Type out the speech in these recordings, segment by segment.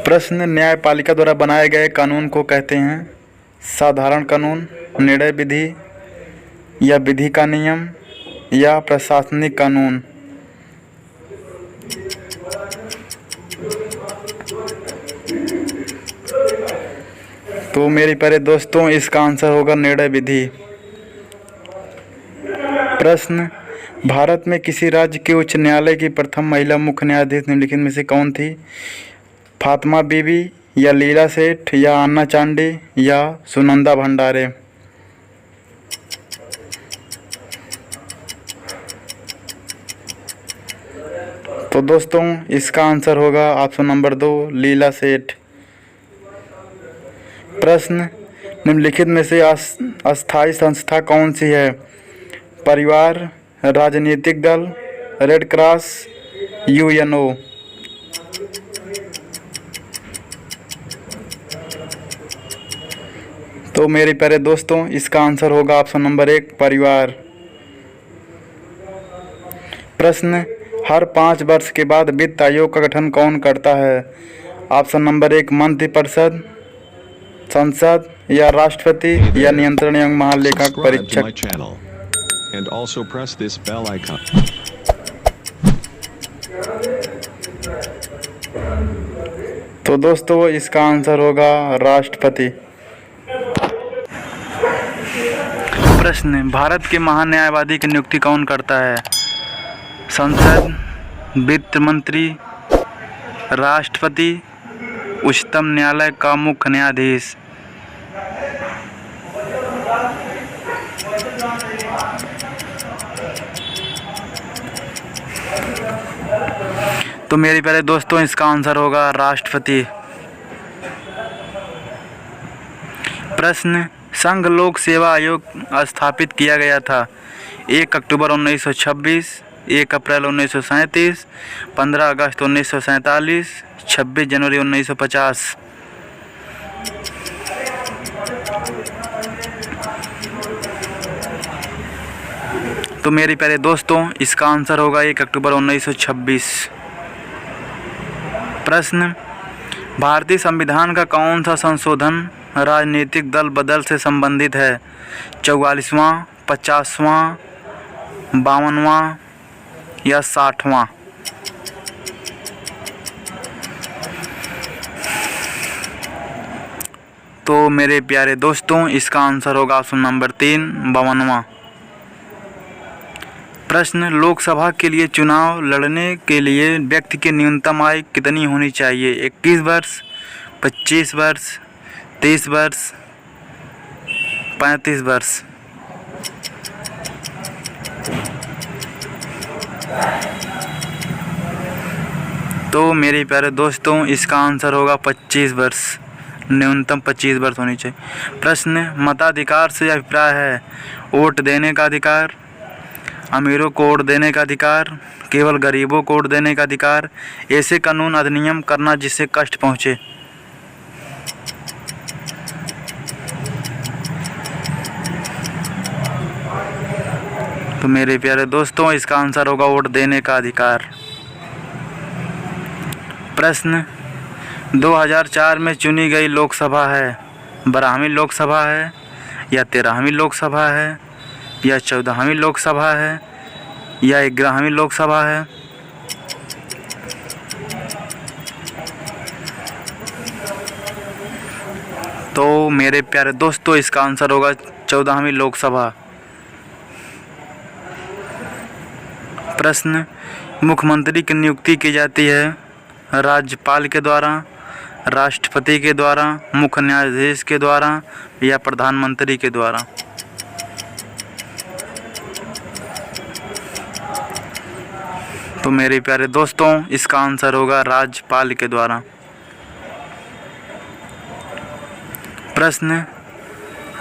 प्रश्न, न्यायपालिका द्वारा बनाए गए कानून को कहते हैं साधारण कानून, निर्णय विधि या विधि का नियम या प्रशासनिक कानून। तो मेरे प्यारे दोस्तों इसका आंसर होगा निर्णय विधि। प्रश्न, भारत में किसी राज्य के उच्च न्यायालय की प्रथम महिला मुख्य न्यायाधीश निम्नलिखित में से कौन थी? फातिमा बीबी या लीला सेठ या अन्ना चांडी या सुनंदा भंडारे। तो दोस्तों इसका आंसर होगा ऑप्शन नंबर 2 लीला सेठ। प्रश्न, निम्नलिखित में से अस्थायी संस्था कौन सी है? परिवार, राजनीतिक दल, रेड क्रॉस, यूएनओ। तो मेरे प्यारे दोस्तों इसका आंसर होगा ऑप्शन नंबर 1 परिवार। प्रश्न, हर 5 वर्ष के बाद वित्त आयोग का गठन कौन करता है? ऑप्शन नंबर 1 मंत्रिपरिषद, संसद या राष्ट्रपति या नियंत्रण एवं महालेखा परीक्षक। तो दोस्तों इसका आंसर होगा राष्ट्रपति। प्रश्न, भारत के महान्यायवादी की नियुक्ति कौन करता है? संसद, वित्त मंत्री, राष्ट्रपति, उच्चतम न्यायालय का मुख्य न्यायाधीश। तो मेरे प्यारे दोस्तों इसका आंसर होगा राष्ट्रपति। प्रश्न, संघ लोक सेवा आयोग स्थापित किया गया था 1 अक्टूबर 1926, 1 अप्रैल 1937, 15 अगस्त 1947, 26 जनवरी 1950। तो मेरे प्यारे दोस्तों इसका आंसर होगा 1 अक्टूबर 1926। प्रश्न, भारतीय संविधान का कौन सा संशोधन राजनीतिक दल बदल से संबंधित है? 44वां, 50वां, 52वां या 60वां। तो मेरे प्यारे दोस्तों इसका आंसर होगा ऑप्शन नंबर 3 52वां। प्रश्न, लोकसभा के लिए चुनाव लड़ने के लिए व्यक्ति की न्यूनतम आयु कितनी होनी चाहिए? 21 वर्ष, 25 वर्ष, 30 वर्ष, 35 वर्ष। तो मेरे प्यारे दोस्तों इसका आंसर होगा 25 वर्ष, न्यूनतम 25 वर्ष होनी चाहिए। प्रश्न, मताधिकार से अभिप्राय है वोट देने का अधिकार, अमीरों को वोट देने का अधिकार, केवल गरीबों को वोट देने का अधिकार, ऐसे कानून अधिनियम करना जिससे कष्ट पहुँचे। तो मेरे प्यारे दोस्तों इसका आंसर होगा वोट देने का अधिकार। प्रश्न, 2004 में चुनी गई लोकसभा है 12वीं लोकसभा है या 13वीं लोकसभा है या 14वीं लोकसभा है या 11वीं लोकसभा है? तो मेरे प्यारे दोस्तों इसका आंसर होगा 14वीं लोकसभा। प्रश्न, मुख्यमंत्री की नियुक्ति की जाती है राज्यपाल के द्वारा, राष्ट्रपति के द्वारा, मुख्य न्यायाधीश के द्वारा या प्रधानमंत्री के द्वारा। तो मेरे प्यारे दोस्तों इसका आंसर होगा राज्यपाल के द्वारा। प्रश्न,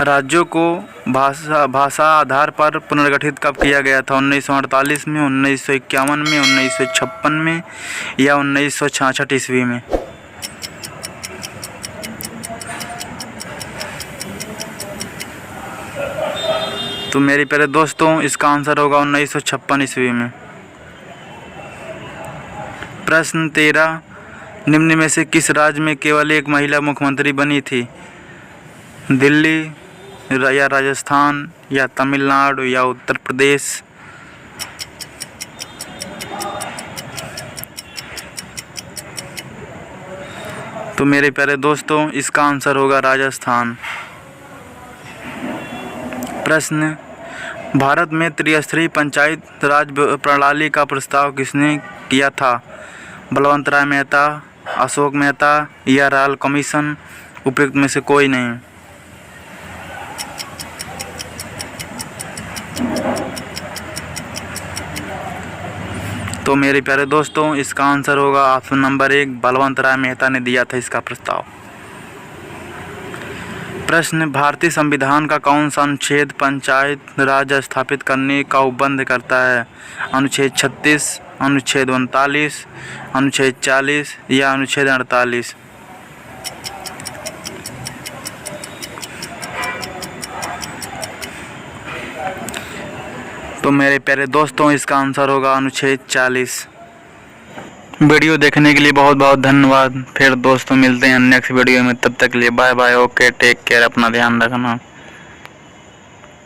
राज्यों को भाषा आधार पर पुनर्गठित कब किया गया था? 1948 में, 1951 में, 1956 में या 1966 ईस्वी में? तो मेरे प्यारे दोस्तों इसका आंसर होगा 1956 ईस्वी में। प्रश्न 13, निम्न में से किस राज्य में केवल एक महिला मुख्यमंत्री बनी थी? दिल्ली या राजस्थान या तमिलनाडु या उत्तर प्रदेश? तो मेरे प्यारे दोस्तों, इसका आंसर होगा राजस्थान। प्रश्न, भारत में त्रिस्तरीय पंचायत राज प्रणाली का प्रस्ताव किसने किया था? बलवंत राय मेहता, अशोक मेहता या रॉयल कमीशन? उपयुक्त में से कोई नहीं। तो मेरे प्यारे दोस्तों, इसका आंसर होगा ऑप्शन नंबर 1, बलवंत राय मेहता ने दिया था इसका प्रस्ताव। प्रश्न, भारतीय संविधान का कौन सा अनुच्छेद पंचायत राज स्थापित करने का उपबंध करता है? अनुच्छेद 36, अनुच्छेद 39, अनुच्छेद 40 या अनुच्छेद 48? तो मेरे प्यारे दोस्तों, इसका आंसर होगा अनुच्छेद 40। वीडियो देखने के लिए बहुत बहुत धन्यवाद। फिर दोस्तों मिलते हैं नेक्स्ट वीडियो में, तब तक के लिए bye bye, okay, take care, अपना ध्यान रखना।